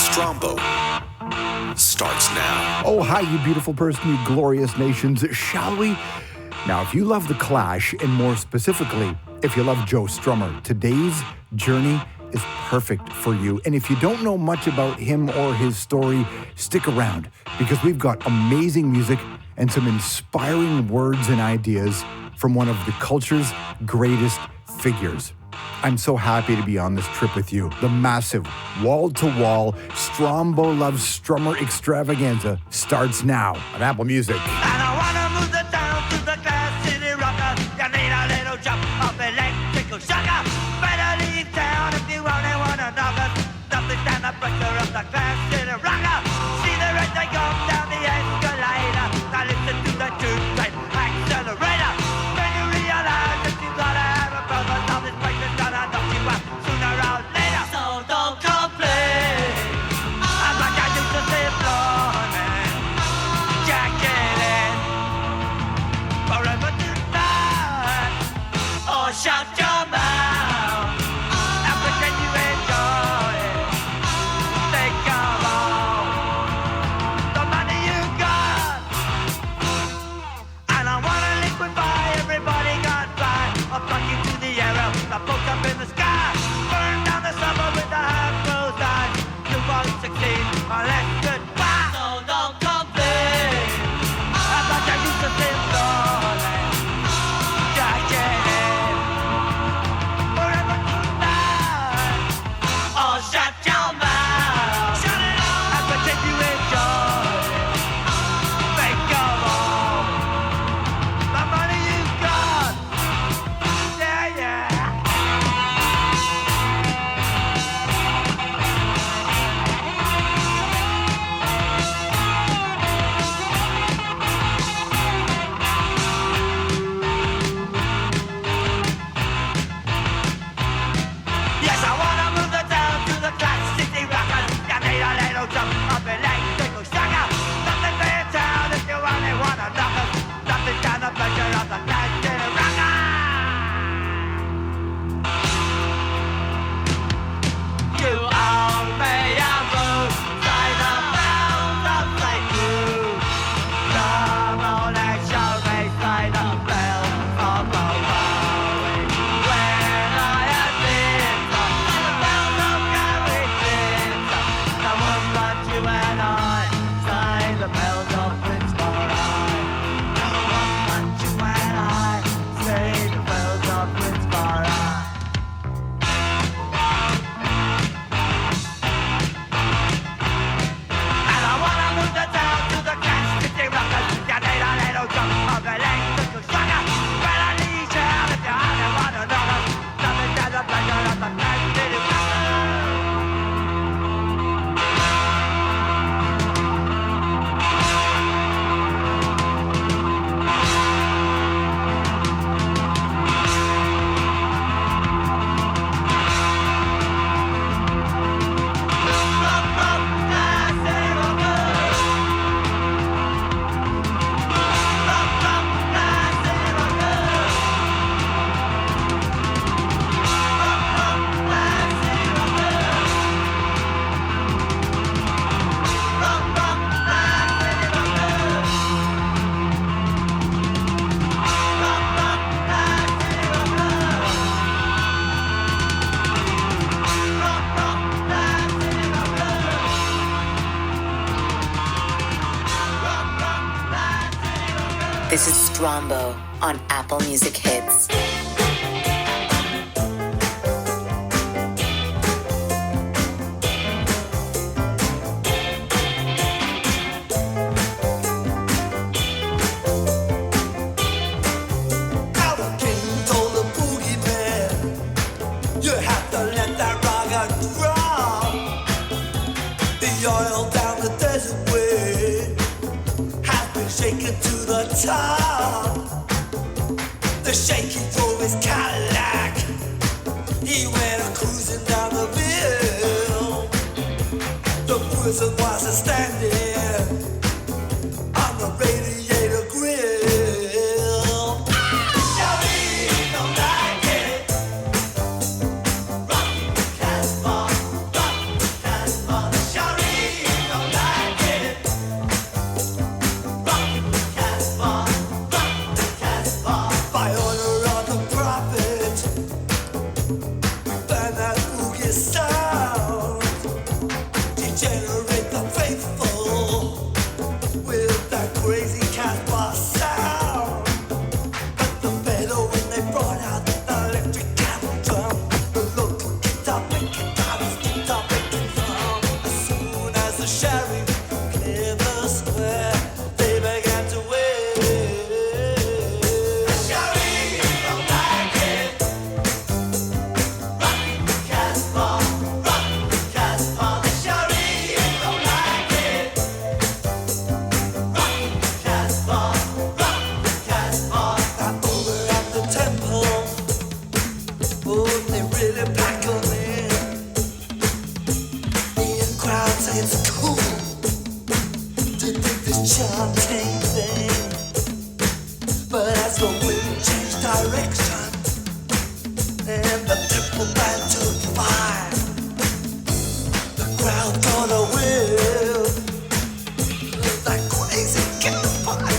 Strombo starts now. Oh, hi, you beautiful person, you glorious nations, shall we? Now, if you love The Clash, and more specifically, if you love Joe Strummer, today's journey is perfect for you. And if you don't know much about him or his story, stick around, because we've got amazing music and some inspiring words and ideas from one of the culture's greatest figures. I'm so happy to be on this trip with you. The massive, wall-to-wall, Strombo Loves Strummer extravaganza starts now on Apple Music. And I wanna move the town to the Glass City Rocker. You need a little jump of electrical shocker. Better leave town if you only wanna knock us. Nothing stand the pressure of the Glass City Rocker. See the red they go down the escalator. Now listen to the two-type accelerator. When you realize that you gotta have a purpose, all this place is gonna knock you out sooner or later. So don't complain. I'm like I used to say, Florman. Jack it in. Forever tonight. Or shout your mouth. And pretend you enjoy it. Think of all the money you got. And I wanna liquefy everybody got by. I'll plug you to the arrow, I'll poke up in the sky. Burn down the summer with the half-closed eyes. You won't succeed unless goodbye. So don't complain. I thought I used to say lonely. Jack it in. Forever tonight. Oh, shut your mouth. Shut it up. And pretend you enjoy it. Think of all the money you got. Yeah, yeah. Yes, I wanna move the town to the Glass City Rockers. You need a little jump of electrical shocker. Nothing for your town if you only wanna knock us. Nothing down the pleasure of the Glass City Rocker. You owe me a move, say the bells of St. Jude. Come on and show me, say the bells of the Bowie. When I had been, say the bells of Gary Clinton. The one that you and I, say the bells of Princeton. The one that you and I, say the bells of Princeton. And I wanna move the town to the Glass City Rockers. You need a little jump of electrical shocker. Better leave town if you only wanna know us. Nothing does the pleasure of the Glass City Rockers. This is Strombo on Apple Music Hits. Our king told the boogie man, you have to let that rocker drop. The oil down the desert way has been shaken to the top. The shaky drove his Cadillac. He went cruising down the hill. The prison was standing on the radiator grill. Shawty don't like it. Rock the Casbah, the Shawty say it's cool to think this chanting thing. But as the wind changed direction and the triple band took fire, the crowd got a will. That crazy campfire.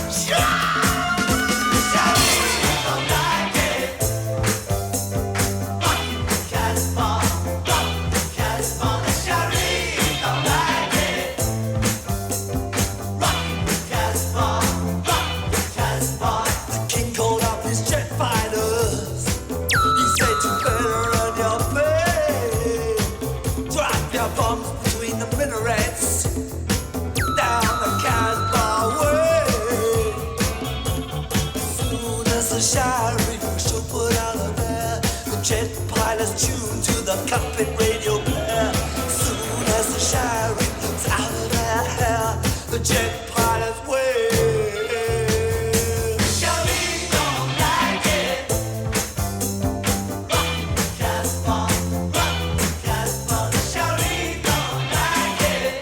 Tuned to the cockpit radio player. Soon as the shine was out of their hair, the jet pilots wail. Shawty don't like it. Rock the Casbah, rock the Casbah. Shawty don't like it.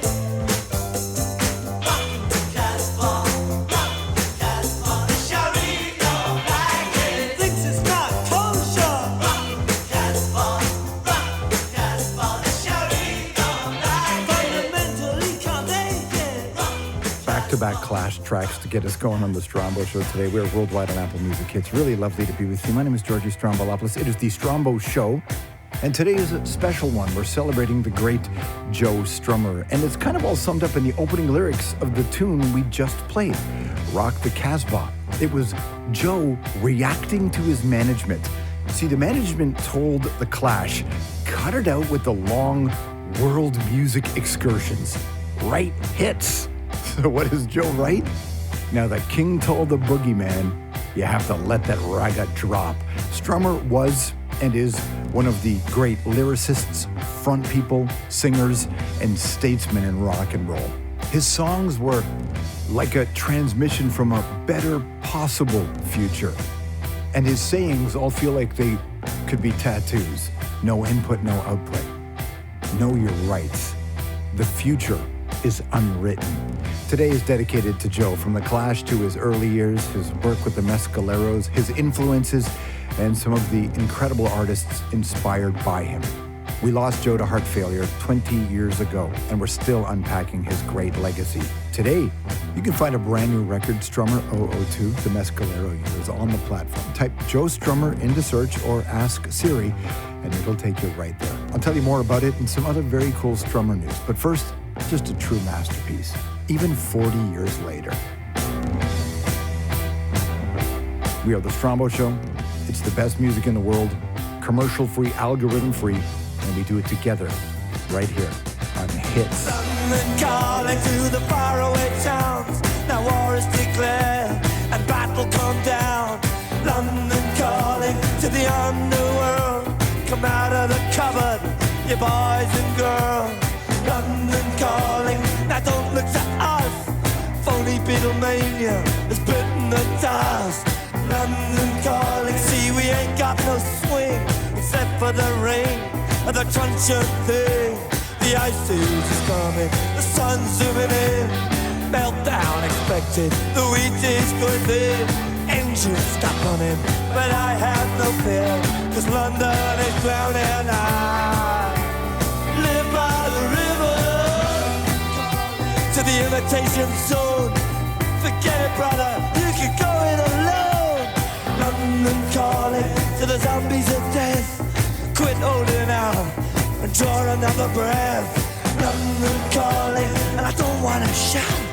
Rock the Casbah, rock the Casbah. Shawty don't like it. Thinks it's not kosher. Back-to-back Clash tracks to get us going on the Strombo Show today. We're worldwide on Apple Music Hits. Really lovely to be with you. My name is Georgie Strombolopoulos. It is the Strombo Show, and today is a special one. We're celebrating the great Joe Strummer, and it's kind of all summed up in the opening lyrics of the tune we just played, Rock the Casbah. It was Joe reacting to his management. See, the management told the Clash, cut it out with the long world music excursions. Write hits. So what does Joe write? Now the king told the boogeyman, you have to let that raga drop. Strummer was and is one of the great lyricists, front people, singers, and statesmen in rock and roll. His songs were like a transmission from a better possible future. And his sayings all feel like they could be tattoos. No input, no output. Know your rights. The future is unwritten. Today is dedicated to Joe, from the Clash to his early years, his work with the Mescaleros, his influences, and some of the incredible artists inspired by him. We lost Joe to heart failure 20 years ago, and we're still unpacking his great legacy. Today, you can find a brand new record, Strummer 002, the Mescalero years, on the platform. Type Joe Strummer into search or ask Siri, and it'll take you right there. I'll tell you more about it and some other very cool Strummer news. But first, just a true masterpiece, even 40 years later. We are the Strombo Show. It's the best music in the world, commercial-free, algorithm-free, and we do it together right here on Hits. London calling to the faraway towns. Now war is declared and battle come down. London calling to the underworld. Come out of the cupboard, you boys and girls. London calling, now don't look to us. Phony Beatlemania has bitten the dust. London calling, see we ain't got no swing except for the rain and the truncheon thing. The ice age is coming, the sun's zooming in. Meltdown expected, the wheat is going thin. Engines stop running, but I have no fear, 'cause London is drowning. I live by the river to the imitation zone. Forget it, brother, you can go it alone. London calling to the zombies of death. Quit holding out and draw another breath. London calling, and I don't want to shout,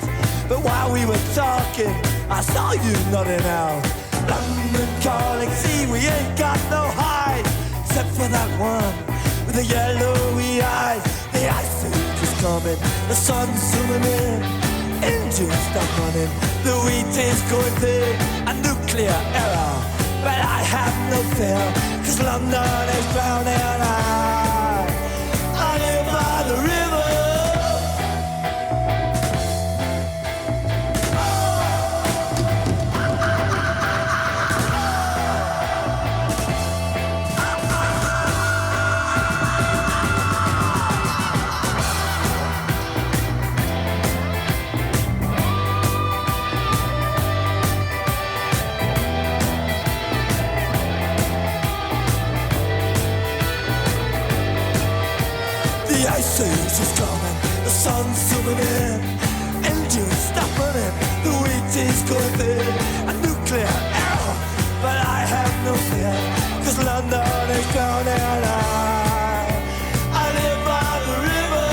but while we were talking, I saw you nodding out. London calling, see we ain't got no hide, except for that one with the yellowy eyes. The ice age is coming, the sun's zooming in. Engines stop running, the wheat is going thin. A nuclear error, but I have no fear, 'cause London is drowning. I live by the river. coming, the sun's zooming in, engines stopping in, the wheat is going thin, a nuclear error, but I have no fear, 'cause London is drowning and I live by the river.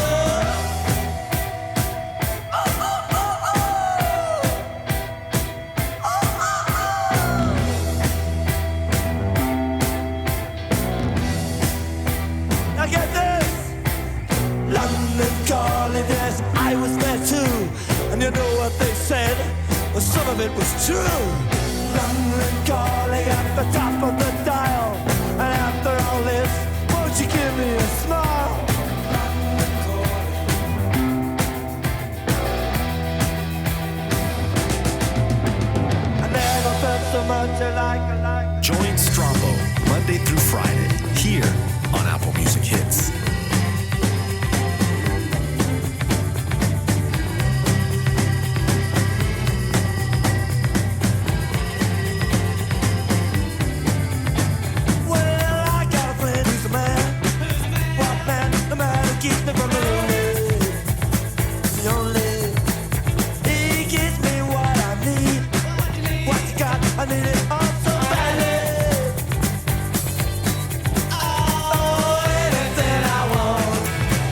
Now get this, London calling, yes, I was there too, and you know what they said, well some of it was true. London calling at the top of the dial, and after all this, won't you give me a smile? I never felt so much like. Join Strummer Monday through Friday here on Apple Music Hits. Well, I got a friend who's a man. What man? The man who keeps me from the lonely. The only. He gives me what I need. What you got? I need it all so badly. Oh, anything I want,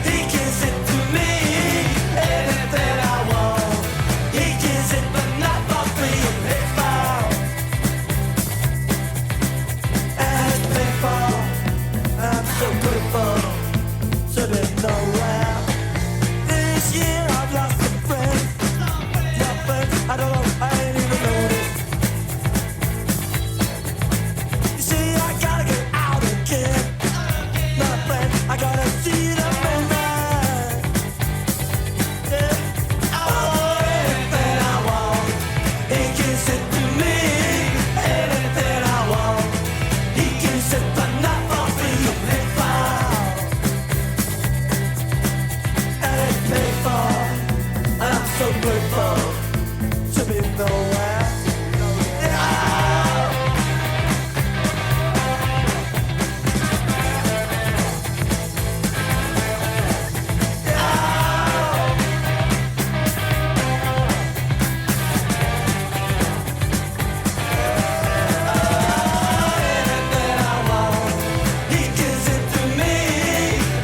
he gives it to me. Anything I want, he gives it, but not for free. It's found. And it's paid for. I'm so grateful to be nowhere. This year I've lost some friends. Nothing, I don't know, I ain't even noticed. You see, I gotta get out again. My friend, I gotta see the midnight. Yeah. Oh, anything I want, he gives it to me. Anything I want, he gives it, but not for free. It's found. And it's paid for. And I'm so grateful to be nowhere. He gives it to me.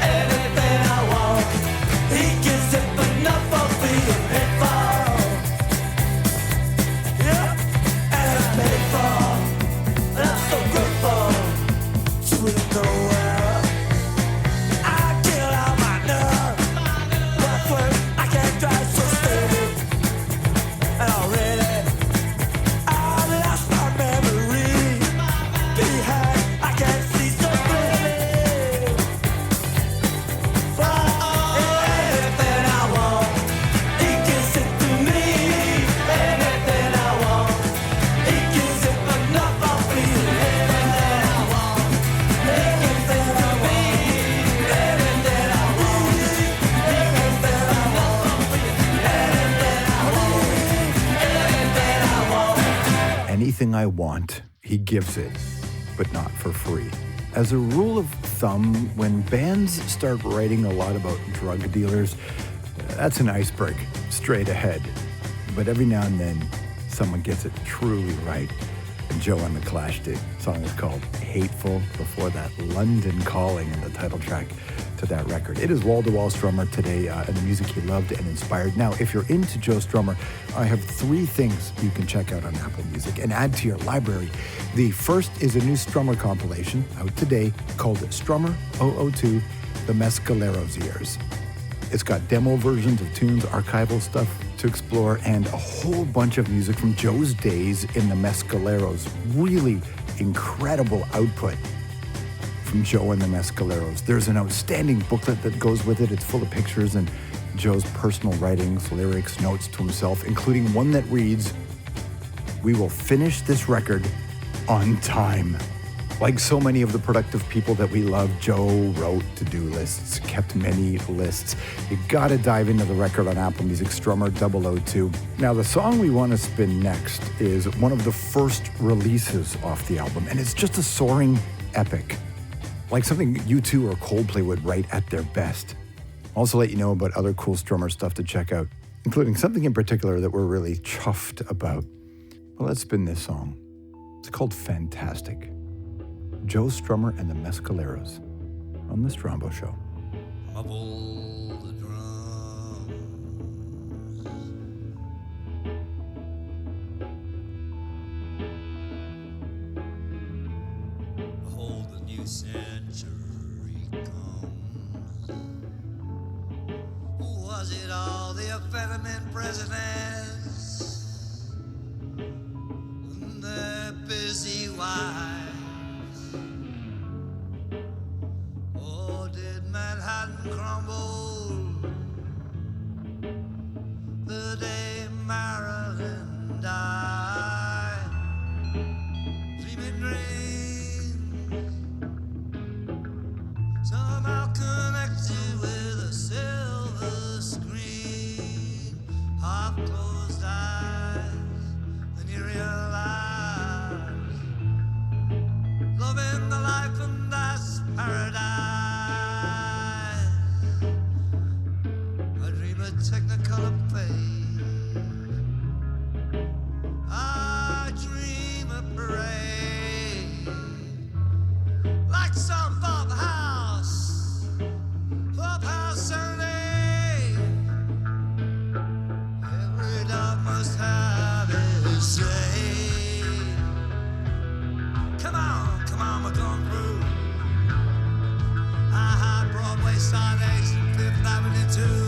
Anything I want, he gives it, but not for free. It's found. Yeah, and it's paid for. And I'm so grateful to be nowhere. I kill out my nerve. Rough work, I can't drive so steady. And already, I lost my memory. Behind, I can't see so clearly. But anything I want, he gives it to me. Anything I want, he gives it, but not for free. Anything I want, he gives it to me. Anything I want, anything I want, anything I want. Anything I want, he gives it, but not for free. As a rule of thumb, when bands start writing a lot about drug dealers, that's an iceberg, straight ahead. But every now and then, someone gets it truly right. And Joe and the Clash did. The song is called Hateful, before that London Calling in the title track to that record. It is wall-to-wall Strummer today and the music he loved and inspired. Now, if you're into Joe Strummer, I have 3 things you can check out on Apple Music and add to your library. The first is a new Strummer compilation out today called Strummer 002, The Mescaleros Years. It's got demo versions of tunes, archival stuff to explore, and a whole bunch of music from Joe's days in the Mescaleros. Really incredible output from Joe and the Mescaleros. There's an outstanding booklet that goes with it. It's full of pictures and Joe's personal writings, lyrics, notes to himself, including one that reads, "We will finish this record on time." Like so many of the productive people that we love, Joe wrote to-do lists, kept many lists. You gotta dive into the record on Apple Music, Strummer 002. Now, the song we want to spin next is one of the first releases off the album, and it's just a soaring epic. Like something U2 or Coldplay would write at their best. Also let you know about other cool Strummer stuff to check out, including something in particular that we're really chuffed about. Well, let's spin this song. It's called Fantastic. Joe Strummer and the Mescaleros on The Strumbo Show. Muffle the drums. Behold, the new century comes. Was it all the effeminate presidents and their busy wives? Or did Manhattan crumble the day Marilyn died? Dreaming dreams somehow connected with a silver screen, half closed eyes, then you realize loving the life and that's paradise. I dream of technicolor fade. I dream of parade like some clubhouse serenade. Every dog must have his say. Come on, we're going through. Broadway, Side X, and Fifth Avenue too.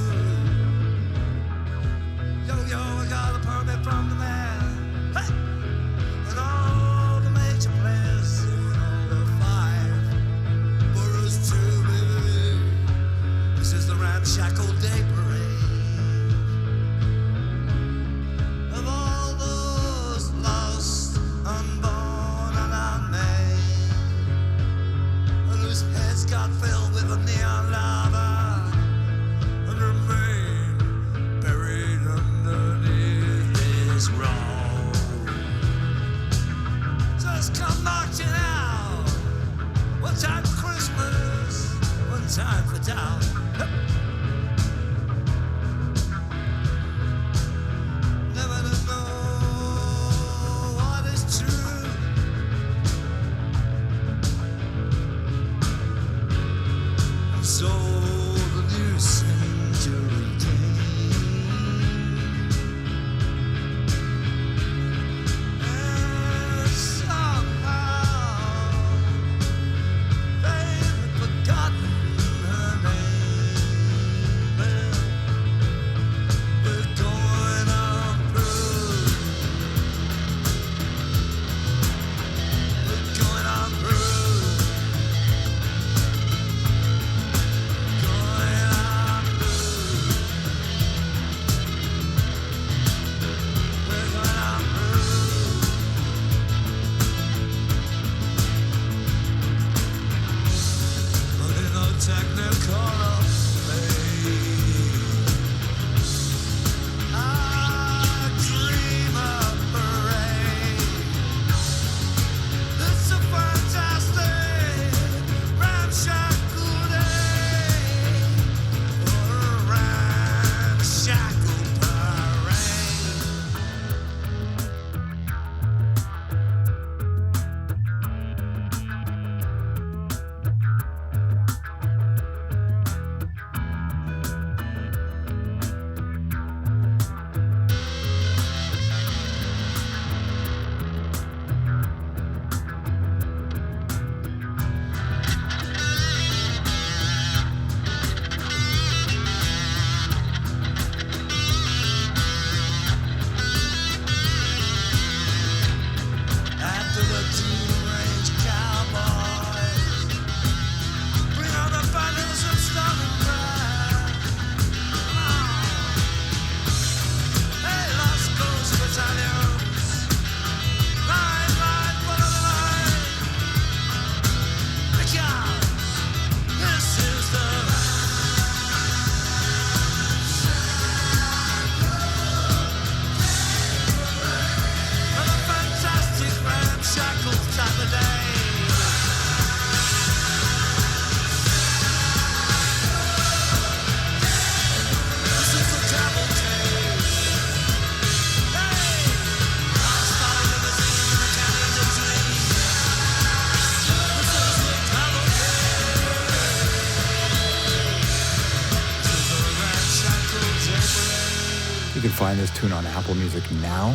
You can find this tune on Apple Music now.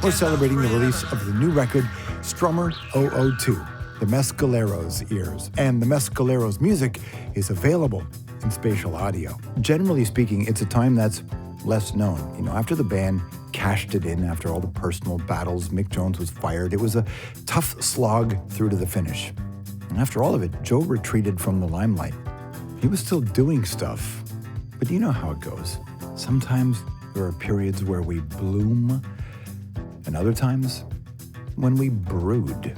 We're celebrating the release of the new record, Strummer 002, The Mescaleros Ears. And The Mescaleros music is available in spatial audio. Generally speaking, it's a time that's less known. You know, after the band cashed it in, after all the personal battles, Mick Jones was fired. It was a tough slog through to the finish. And after all of it, Joe retreated from the limelight. He was still doing stuff, but you know how it goes. Sometimes there are periods where we bloom, and other times when we brood.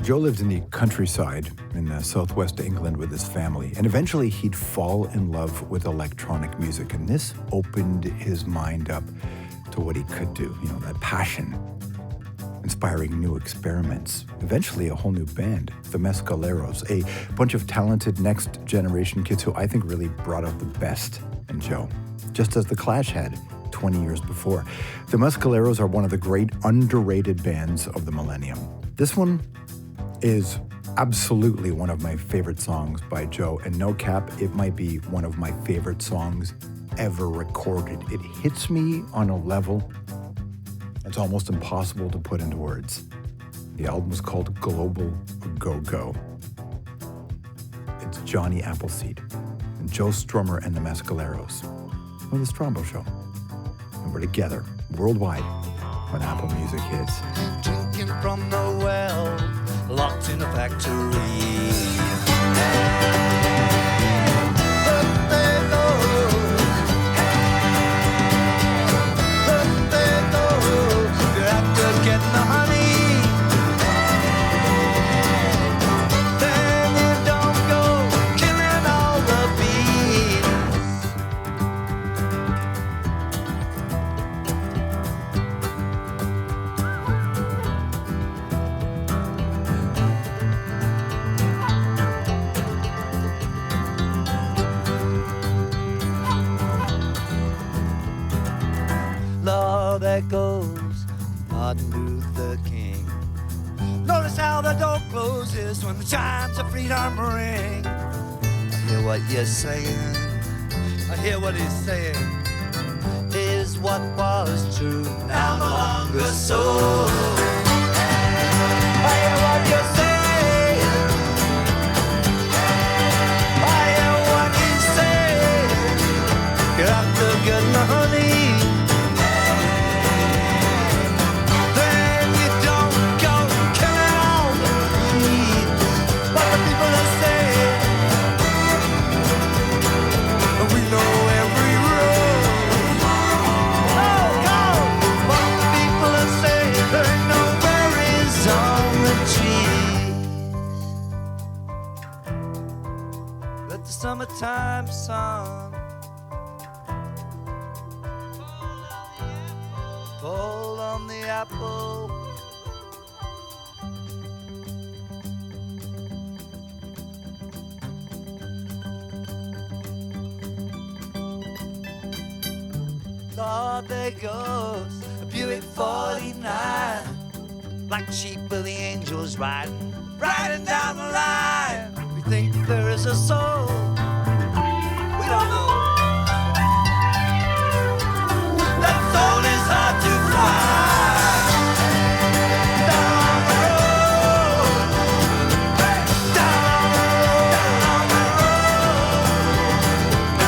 Joe lived in the countryside in southwest England with his family, and eventually he'd fall in love with electronic music, and this opened his mind up to what he could do, you know, that passion, inspiring new experiments, eventually a whole new band, the Mescaleros, a bunch of talented next generation kids who I think really brought out the best in Joe, just as the Clash had 20 years before. The Mescaleros are one of the great underrated bands of the millennium. This one is absolutely one of my favorite songs by Joe, and no cap, it might be one of my favorite songs ever recorded. It hits me on a level that's almost impossible to put into words. The album is called Global Go-Go. It's Johnny Appleseed and Joe Strummer and the Mescaleros with the Strumbo Show. And we're together worldwide when Apple Music hits. Drinking from the well, locked in a factory. Getting the honey, then you don't go killing all the bees. Lord, there goes Martin Luther King. Notice how the door closes when the chimes of freedom ring. I hear what you're saying, I hear what he's saying. Is what was true now no longer so. I hear what you're saying, I hear what he's saying. You have to get the honey. Summertime sun fall on the apple. Lord, there goes a Buick 49, like sheep with the angels riding down the line. We think there is a soul. We don't know. That soul is hard to find. Down the road, down the road,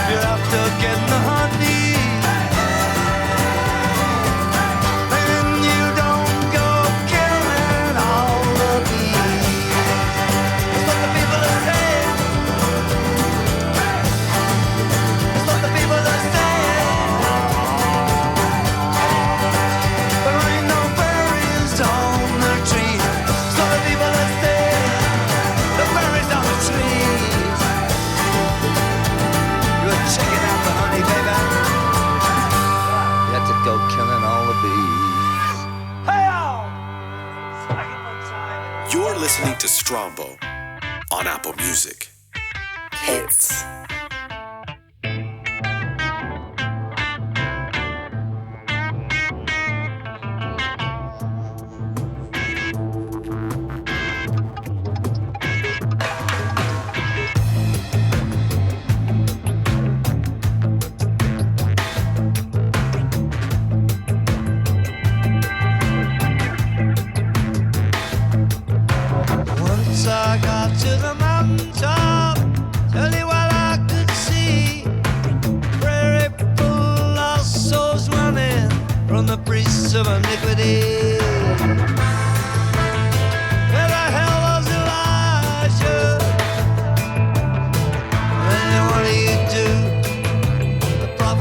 you have to get the honey. Then you don't go killing all the bees. That's what the people are saying. That's what the people are saying. There ain't no berries on the trees. That's what the people are saying. The berries on the trees. You're checking out the honey, baby. You have to go killing all the bees. Hey-o! Second one time. You're listening to Strumbo on Apple Music. Hits.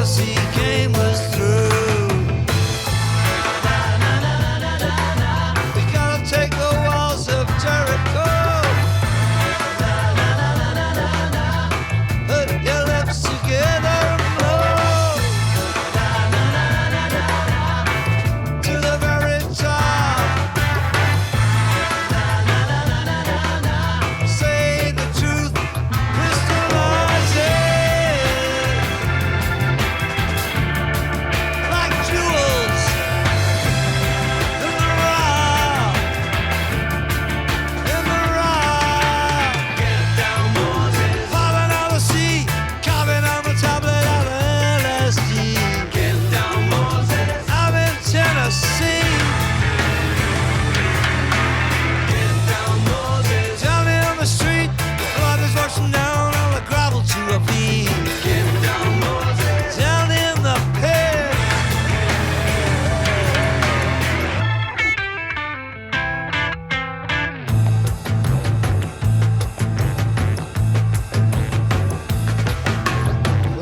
prophecy game was through. We gotta take the walls of Jericho. Put your lips together and blow to the very top. Say the truth, crystallize it like jewels in the rock, in the rock. Get down, Moses. Falling out of the sea, carving on the tablet of LSD. Get down, Moses. I'm in Tennessee. Get down, Moses. Down in the street, blood is rushing down on the gravel to a beat. Get down, Moses. Down in the pit.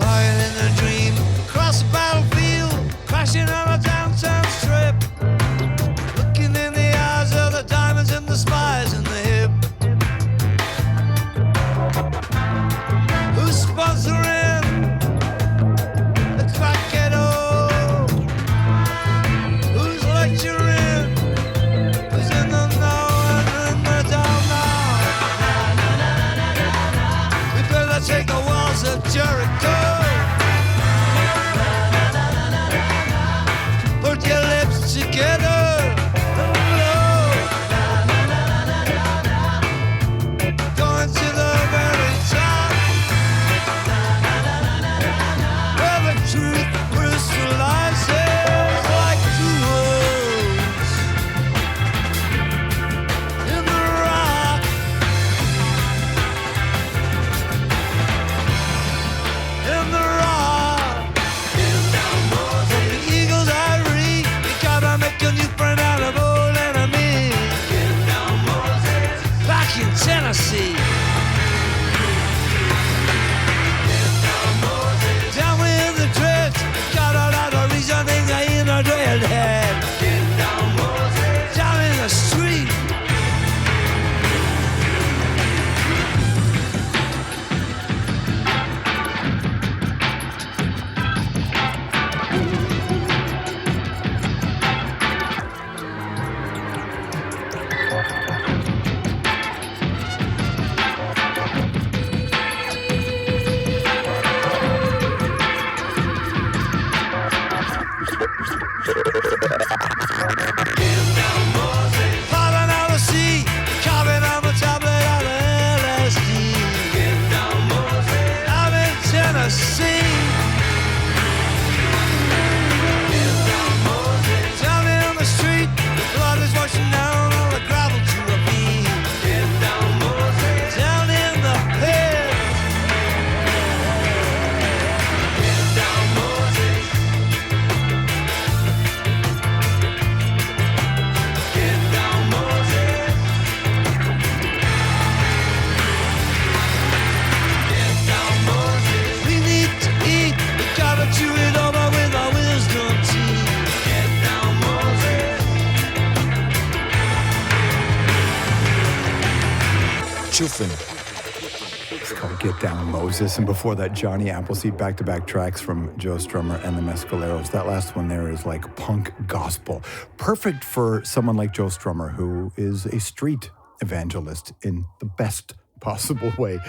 Lying in a dream, across the battlefield, crashing on a downtown strip. Looking in the eyes of the diamonds and the spies in the hip. Who's sponsoring the crack ghetto? Who's lecturing? Who's in the know and in the don't know? We better take the walls of Jericho. Put your lips together and blow. Going to the very top, where the truth crystallizes like jewels in the rock, in the rock. From the eagle's ivory, you gotta make a new friend out of old enemies. Back in Tennessee. Down with the drift, got a lot of reasoning in a dreadhead. Down in the street. Falling out of the sea, carving on the tablet of LSD. I'm in Tennessee. Down in the street, blood is rushing down on the gravel to a beat. Down in the pit. We need to eat, we gotta chew it over with our wisdom teeth. Chuffin. It's called Get Down, Moses. And before that, Johnny Appleseed, back-to-back tracks from Joe Strummer and the Mescaleros. That last one there is like punk gospel. Perfect for someone like Joe Strummer, who is a street evangelist in the best possible way.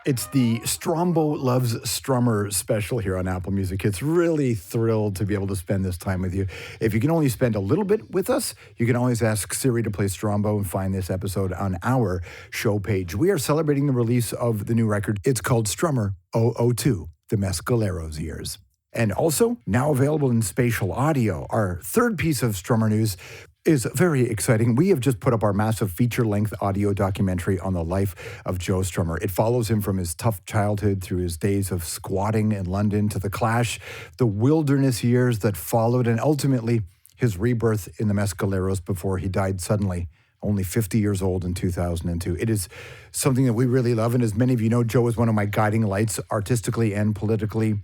It's the Strombo Loves Strummer special here on Apple Music. It's really thrilled to be able to spend this time with you. If you can only spend a little bit with us, you can always ask Siri to play Strombo and find this episode on our show page. We are celebrating the release of the new record. It's called Strummer 002, The Mescaleros Years. And also, now available in spatial audio, our third piece of Strummer news is very exciting. We have just put up our massive feature-length audio documentary on the life of Joe Strummer. It follows him from his tough childhood through his days of squatting in London to the Clash, the wilderness years that followed, and ultimately his rebirth in the Mescaleros before he died suddenly, only 50 years old in 2002. It is something that we really love, and as many of you know, Joe is one of my guiding lights artistically and politically.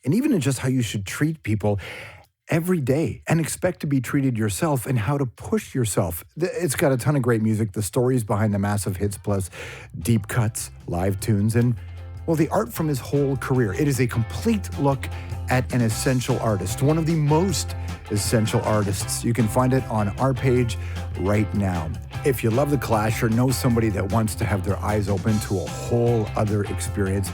and even in just how you should treat people every day and expect to be treated yourself and how to push yourself. It's got a ton of great music, the stories behind the massive hits, plus deep cuts, live tunes, and, well, the art from his whole career. It is a complete look at an essential artist, one of the most essential artists. You can find it on our page right now. If you love The Clash or know somebody that wants to have their eyes open to a whole other experience,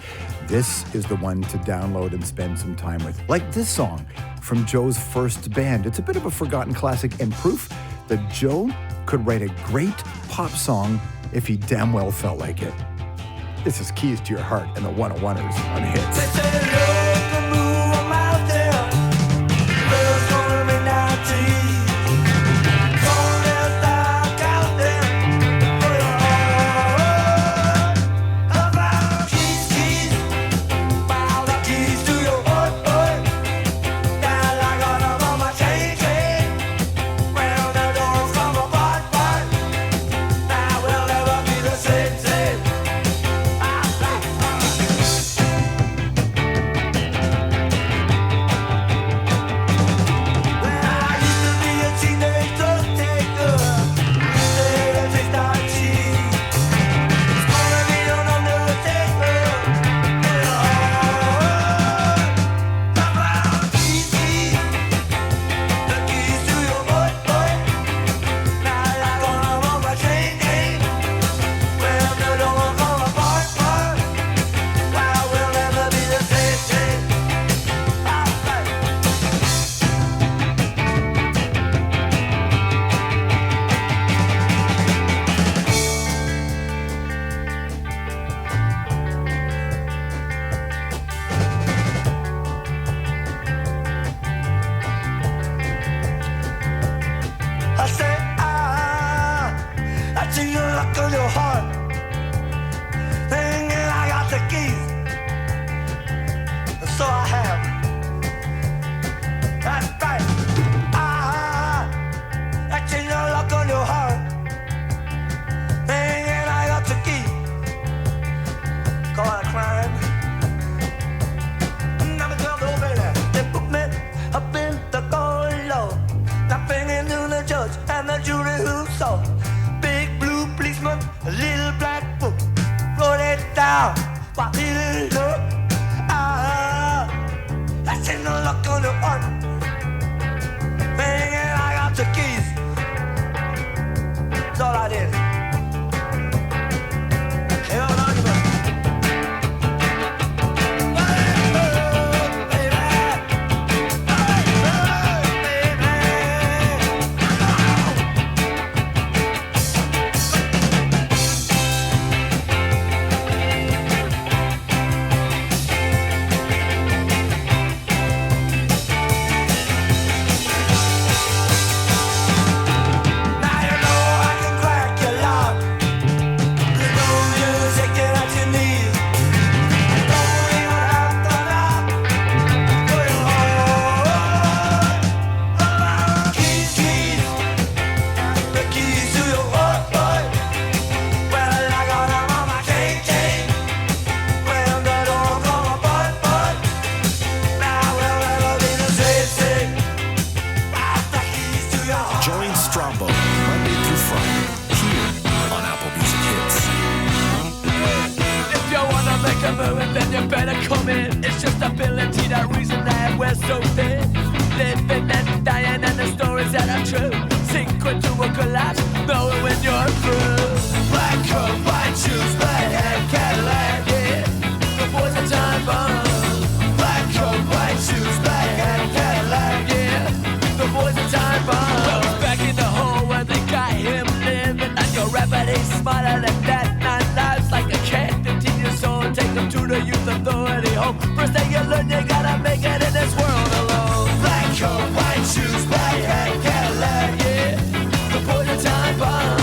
this is the one to download and spend some time with. Like this song from Joe's first band. It's a bit of a forgotten classic and proof that Joe could write a great pop song if he damn well felt like it. This is Keys to Your Heart and the 101ers on Hits. They say love can move 'em out there. Love's gonna be down to you. Gonna dark out there. For your heart. About keys, keys. Found the keys to your heart, boy. Now I got 'em on my chain, chain. Round the doors from apart, part. Now we'll never be the same, same. I say, I see you look on your heart. Thinking I got the keys. And so I have. That's right. I see you look on your heart. Thinking I got the keys. Call it a crime. Now it's all over there. They put me up in the cold. Nothing into the judge and the jury who saw. Big blue policeman, a little black book. Wrote it down, what did it look? I seen the look on your heart. Thinking I got the keys. That's all I did. Hell, an argument. Join Strummer Monday through Friday here on Apple Music Hits. If you wanna make a movie, then you better come in. It's just ability, that reason that we're so thin. Living and dying, and the stories that are true. Secret to a collapse, knowing when you're through. Black coat, white shoes, red hair, Cadillac, yeah. The boys are time bomb. Black coat, white shoes, red hair, Cadillac, yeah. The boys are time bomb. Well, it's back in the hole where they got him living like a rabbit. He's smarter than that. 9 lives like a cat, 15 years old. Take him to the youth authority home. First thing you learn, you gotta make it in this world alone. Black coat, white shoes, black hat, Cadillac, yeah. The boys are time bomb.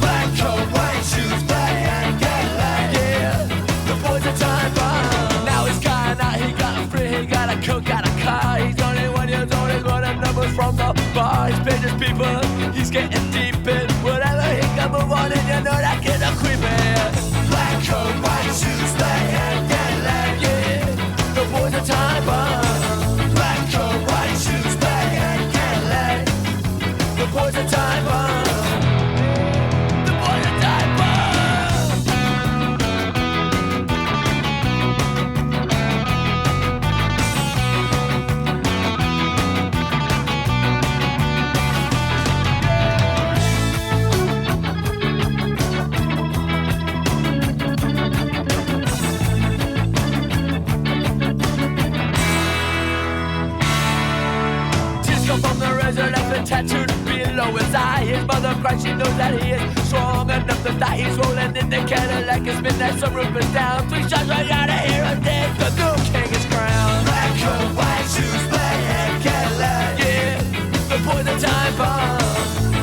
Black coat, white shoes, black hat, Cadillac, yeah. The boys are time bomb. Now he's gone out, he got free, he got a coat, got a car. He's 21 years old, he's running numbers from the bar. He's paid his people, he's getting deep in whatever he can move on, and you know that kid a creeping. Black coat, white shoes, black hat, Cadillac, yeah. The boys are time bomb. So from the razor left and tattooed below his eye, his mother cries, she knows that he is strong enough to die. He's rolling in the Cadillac, it's midnight, some roof is down. 3 shots right out of here and dead, the new king is crowned. Black coat, white shoes, black hat, Cadillac. Yeah, the poison time bomb.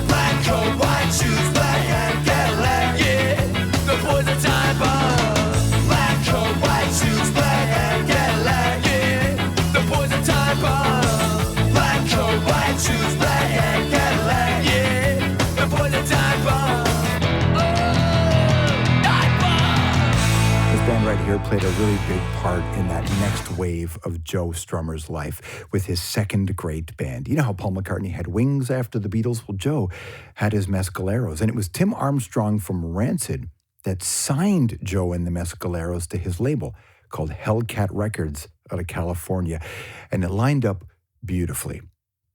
Black coat, white shoes, black hat, Cadillac. Yeah, the poison time bomb. Black coat, white shoes, black hat, Cadillac. Yeah, the poison time bomb. Black coat, white shoes, black hat, Cadillac. Yeah, the poison time bomb. Oh, time bomb. This band right here played a really big part in that next wave of Joe Strummer's life with his second great band. You know how Paul McCartney had Wings after the Beatles? Well, Joe had his Mescaleros, and it was Tim Armstrong from Rancid that signed Joe and the Mescaleros to his label called Hellcat Records out of California. And it lined up beautifully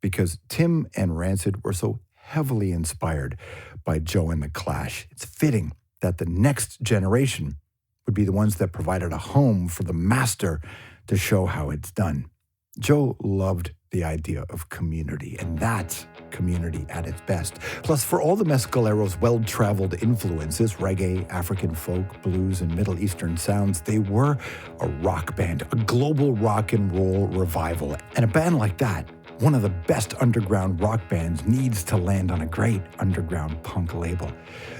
because Tim and Rancid were so heavily inspired by Joe and the Clash. It's fitting that the next generation would be the ones that provided a home for the master to show how it's done. Joe loved the idea of community, and that's community at its best. Plus, for all the Mescaleros' well-traveled influences, reggae, African folk, blues, and Middle Eastern sounds, they were a rock band, a global rock and roll revival. And a band like that, one of the best underground rock bands, needs to land on a great underground punk label.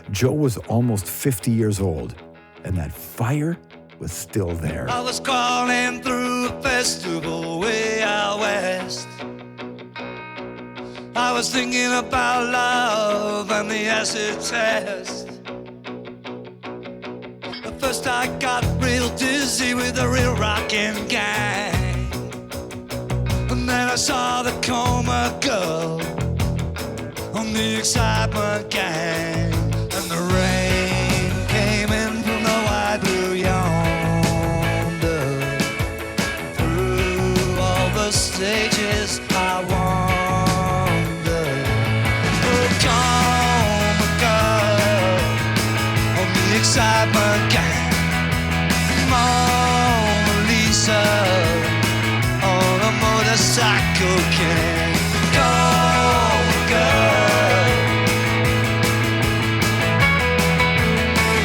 Joe was almost 50 years old, and that fire was still there. I was crawling through a festival way out west. I was thinking about love and the acid test. At first I got real dizzy with the real rockin' gang. And then I saw the Coma Girl on the Excitement Gang. And the rain came in from the wide blue yonder. Through all the stages I wander. Oh, Coma Girl on the Excitement Gang. Mona Lisa on a motorcycle gang. Coma Girl,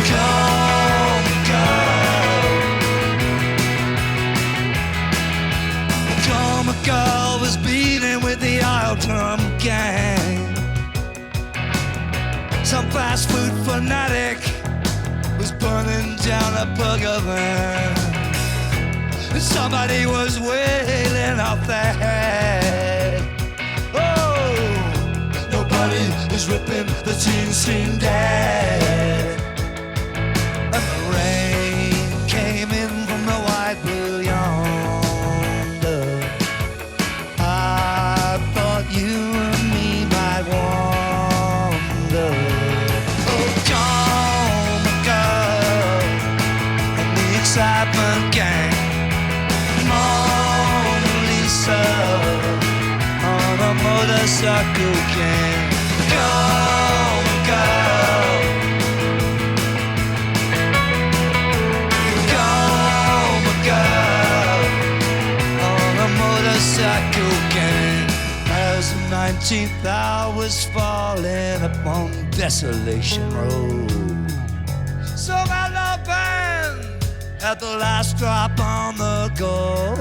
Coma Girl. Coma Girl was beating with the oil drum gang. Some fast food fanatic was burning down a burger van. Somebody was wailing off their head. Oh, nobody is ripping the teen scene dead. And the rain came in from the white blue yonder. I thought you and me might wander. Oh, Coma Girl and the Excitement Gang. Mona Lisa on a motorcycle gang. Coma Girl, Coma Girl on a motorcycle gang. As the 19th hour was falling upon Desolation Road, so my love band at the last drop on the go.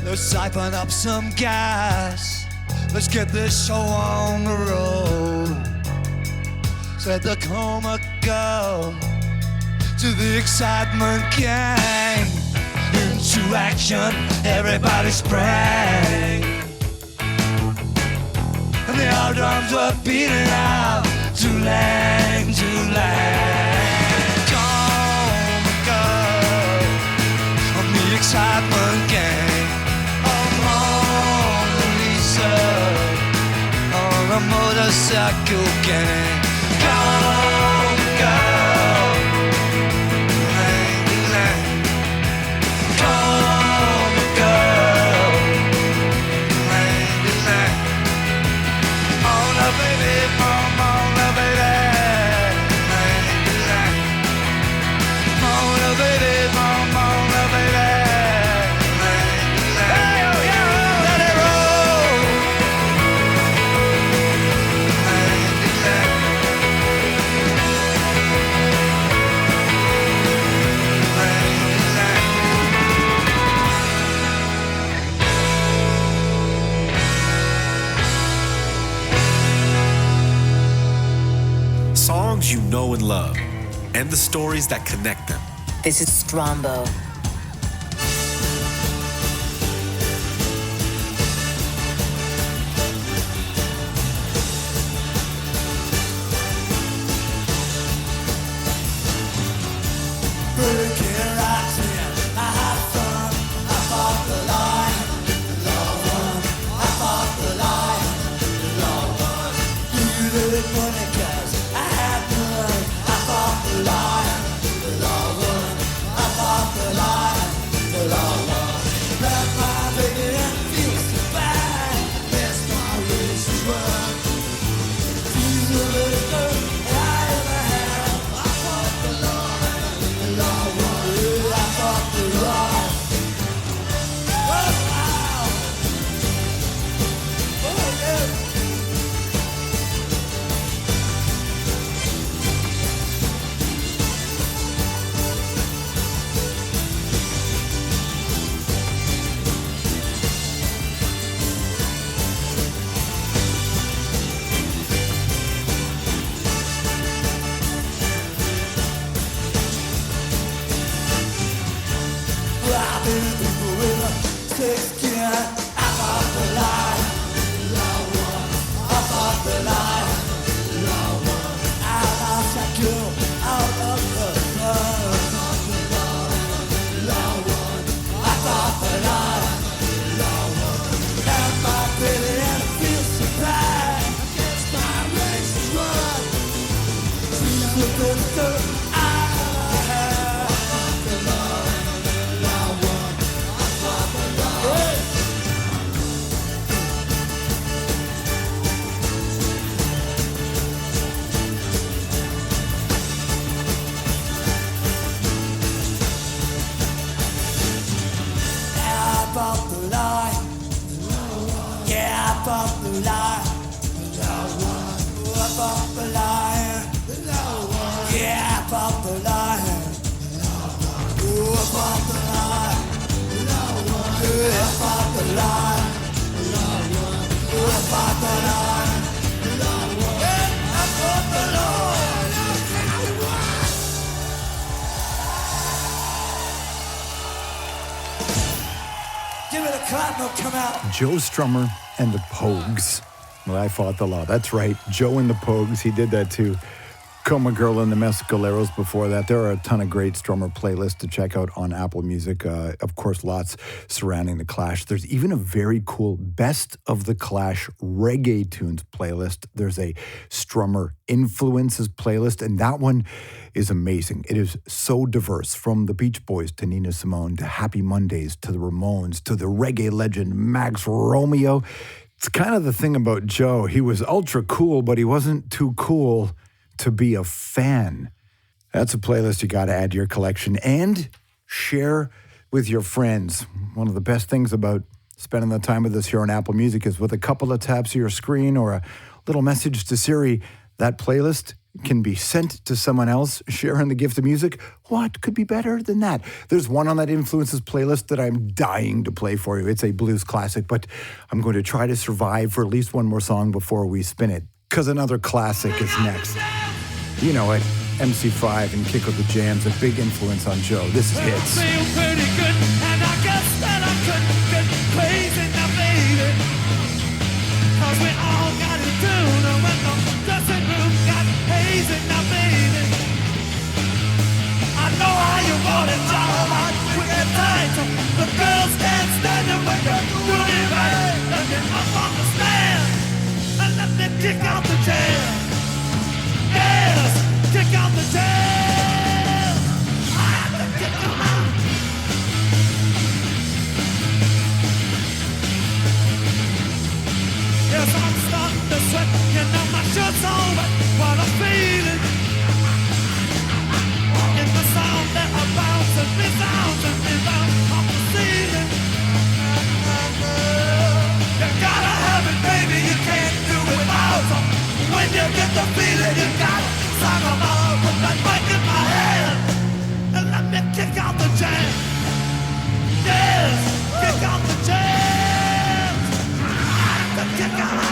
Let's siphon up some gas. Let's get this show on the road. Said the Coma Girl to the Excitement Gang. Into action, everybody sprang. And the old drums were beating out. Too-lang, too-lang. Excitement Gang. Oh, Mona Lisa on a motorcycle gang. Coma Girl, lang, Coma Girl, lang. Mona baby, Mona baby, lang. Mona baby, Mona baby. songs you know and love, and the stories that connect them. This is Strumbo. Joe Strummer and the Pogues. Well, I fought the law. That's right. Joe and the Pogues. He did that too. Coma Girl and the Mescaleros before that. There are a ton of great Strummer playlists to check out on Apple Music. Of course, lots surrounding The Clash. There's even a very cool Best of The Clash reggae tunes playlist. There's a Strummer influences playlist, and that one is amazing. It is so diverse, from the Beach Boys to Nina Simone to Happy Mondays to the Ramones to the reggae legend Max Romeo. It's kind of the thing about Joe. He was ultra cool, but he wasn't too cool to be a fan. That's a playlist you got to add to your collection and share with your friends. One of the best things about spending the time with us here on Apple Music is with a couple of taps of your screen or a little message to Siri, that playlist can be sent to someone else, sharing the gift of music. What could be better than that? There's one on that Influences playlist that I'm dying to play for you. It's a blues classic, but I'm going to try to survive for at least one more song before we spin it, because another classic is next. You know it, MC5 and Kick of the Jams, a big influence on Joe. This is Hits. Feel pretty good, and I guess that I couldn't get crazy now, baby. 'Cause we all got it down, and when the dressing room got hazy now, baby. I know how you want it, y'all, hot, quick and tight. The girls can't stand it when you're doing it right. Let me up on the stand, and let me kick out the jam. Yes, kick out the jam. I have to kick them out. Yes, I'm starting to sweat. You know my shirt's all wet. What I'm feeling. In the sound that I bounce and resound off the ceiling. You gotta have it, baby. You can't do it without. When you get the feeling, you got it. Song them all, put that mic in my hand, and let me kick out the jam. Yes, kick out the jam. I have to kick out.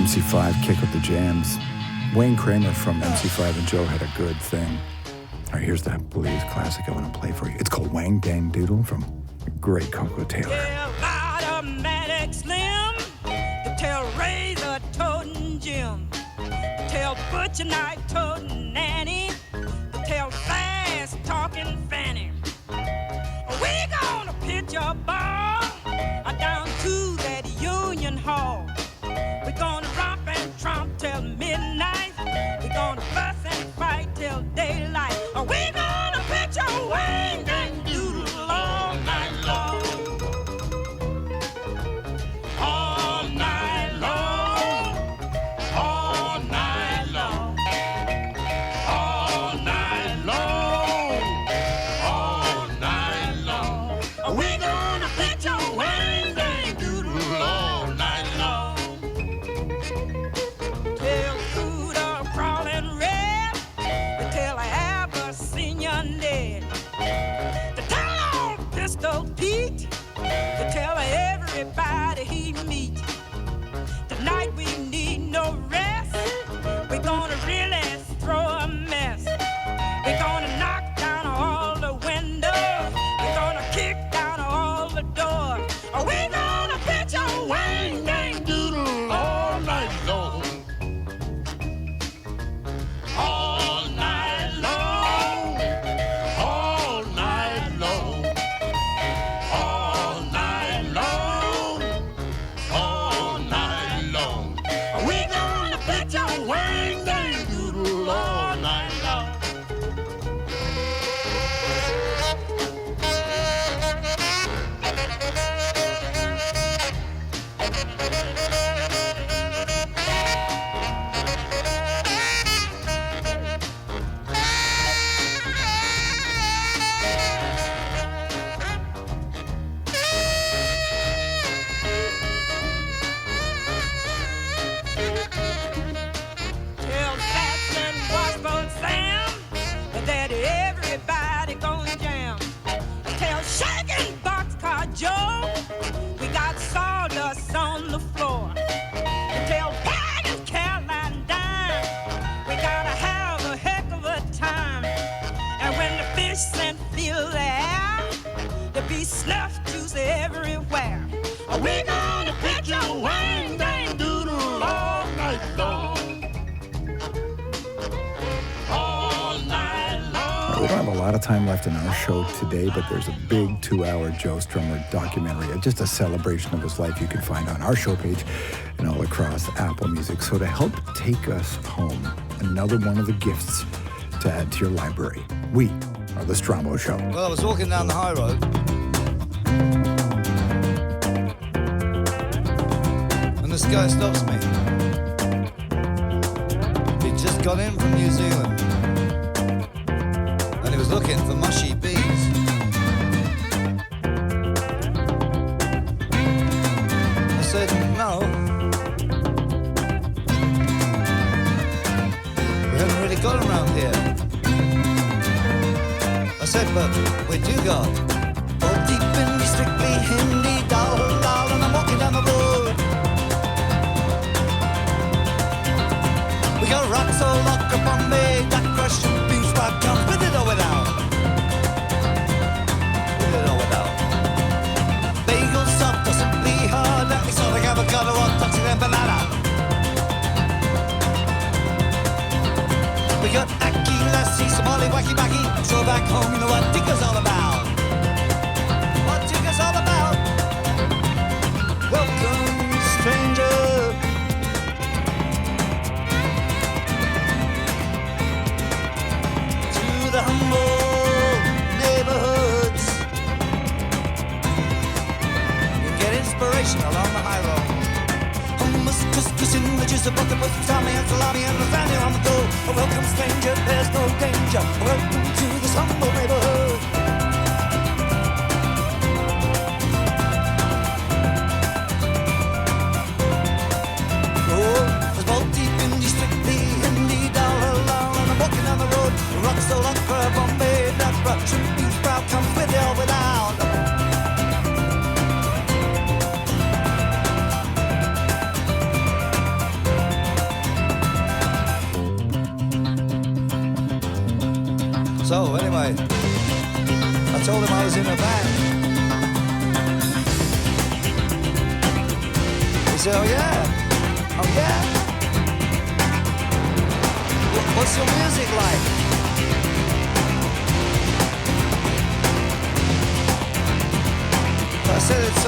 MC5, Kick with the Jams. Wayne Kramer from MC5 and Joe had a good thing. All right, here's that blues classic I want to play for you. It's called Wang Dang Doodle from the great Coco Taylor. Tell Automatic Slim, to tell Razor Toting Jim, to tell Butcher Knife Toting Nanny, to tell Fast Talking Fanny. We gonna pitch a ball down to that Union Hall. We're gonna romp and tromp till midnight. We're gonna fuss and fight till daylight. We're gonna pitch a wing and doodle all night long. All night long. All night long. All night long. All night long. We're gonna pitch a wing and doodle all night long. Tell Cooter crawling red, tell Abyssinian dead, to tell old Pistol Pete, to tell everybody he meet. Tonight we need no rest. We're gonna really throw a mess. We're gonna knock down all the windows. We're gonna kick down all the doors. We're gonna pitch a wing dang doodle all night long. All night long. All night long. All night long. All night long. We're gonna pitch a wing dang doodle all night long. Tell Captain Washboard Sam that everybody gon' jam. Tell Shaking Boxcar Joe we got sawdust on the floor. Tell Pat and Caroline Dime we gotta have a heck of a time. And when the fish scent fill the air, there be snuff juice everywhere. We gonna pitch a wang dang doodle all night long. All night long. We don't have a lot of time left in our show today, but there's a big 2-hour Joe Strummer documentary, just a celebration of his life you can find on our show page and all across Apple Music. So to help take us home, another one of the gifts to add to your library, we are The Strummer Show. Well, I was walking down the high road, and this guy stops me. He'd just got in from New Zealand, and he was looking for mushy bees. I said, no, we haven't really got them around here. I said, but we do got all deep in the strictly Hindi doll, and I'm walking down the road. We got rocks all locked up on me, that crushing beef spot comes with it or without. With it or without. Bagel soft or simply hard, let me sort of avocado or toxic and banana. We got Aki, Lassie, Somali, Wacky Backy. So back home, you know what Tigger's all about. What Tigger's all about. Welcome, stranger, to the humble neighborhoods. You get inspiration along the high road. Hummus, couscous, sandwiches, a bucket with salami and salami and lasagna on the go. A welcome stranger, there's no danger. Welcome to this humble neighborhood. Oh, there's more deep in the strictly Hindi doll along, and I'm walking down the road. Rocks so long for a Bombay, that brought shrimp beef sprout comes with or without. told him I was in a band. He said, oh yeah? Oh yeah? What's your music like? I said it's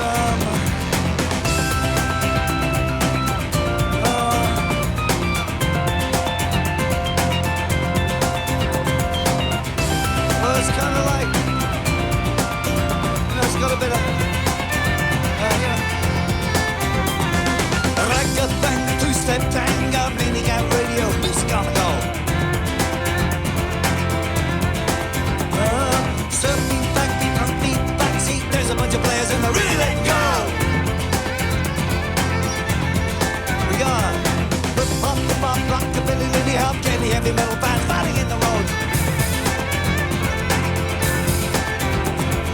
well, it's kind of like, it's got a bit of, ragga-bang, two-step tango, meaning out radio, music on the go. Surfing, backbeat, upbeat, backseat, there's a bunch of players and they're really letting go. We got hip-hop, hip-hop, rockabilly, Lindy Hop, Kenny, heavy metal bands fighting in the road.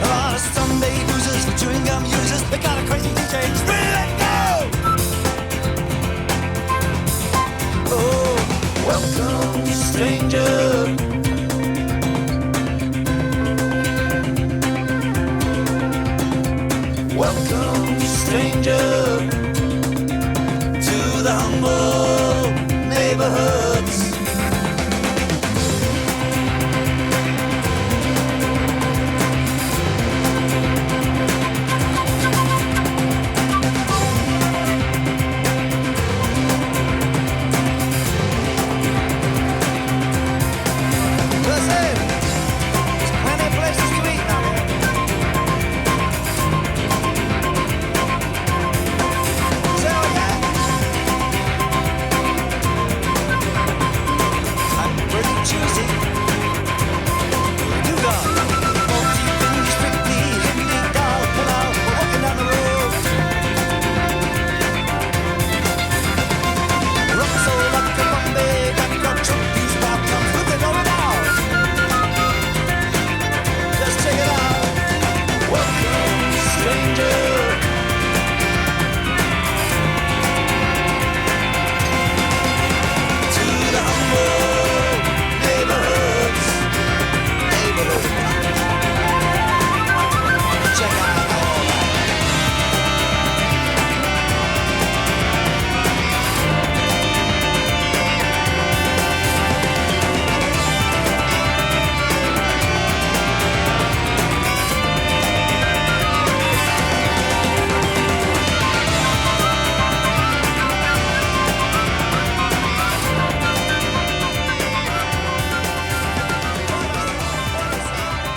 A lot of Sunday boozers for chewing gum users. They got a crazy DJ, it's really letting go. Oh, welcome, you stranger. Welcome, stranger, to the humble neighborhoods. Listen, there's plenty of places to eat now there. Choosy. You got multi-finger, strictly Hindi, dal, pulao. We're walking down the road. Rock soul, like a Bombay, got rock, truck, these pop comes with it going out. Just check it out. Welcome, stranger. To the humble check out all that.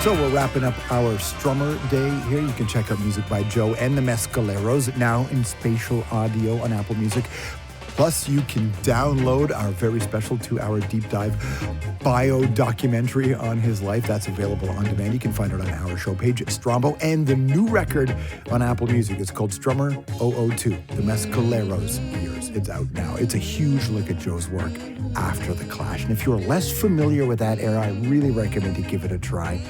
So we're wrapping up our Strummer Day here. You can check out music by Joe and the Mescaleros now in spatial audio on Apple Music. Plus, you can download our very special 2-hour deep dive bio documentary on his life. That's available on demand. You can find it on our show page, Strombo, and the new record on Apple Music. It's called Strummer 002, The Mescaleros Years. It's out now. It's a huge look at Joe's work after The Clash. And if you're less familiar with that era, I really recommend you give it a try.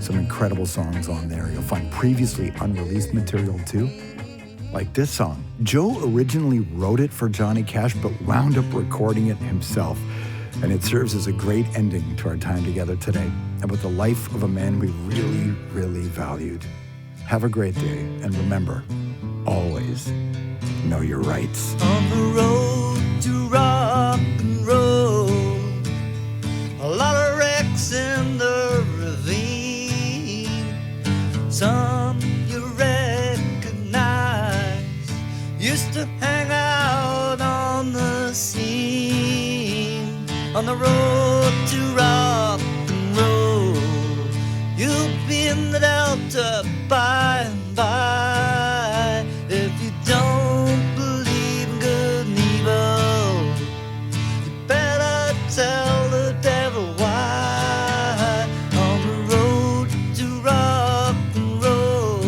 Some incredible songs on there. You'll find previously unreleased material too. Like this song. Joe originally wrote it for Johnny Cash, but wound up recording it himself. And it serves as a great ending to our time together today, about the life of a man we really, really valued. Have a great day, and remember, always know your rights. On the road to rock and roll, a lot of wrecks in the ravine. Some you recognize used to hang out on the scene. On the road to rock and roll, you'll be in the Delta by and by. If you don't believe in good and evil, you better tell the devil why. On the road to rock and roll,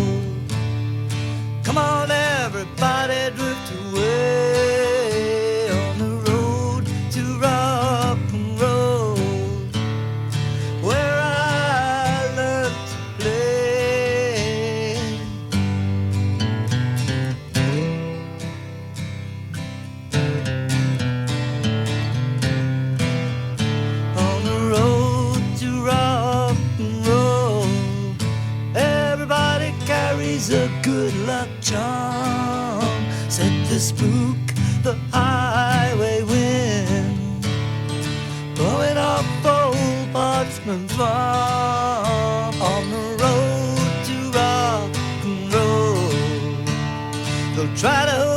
come on everybody, drift away. On the road to rock and roll, where I learned to play. He's a good luck charm, said the spook, the highway wind, blowing off old Parchment Farm on the road to rock and roll. They'll try to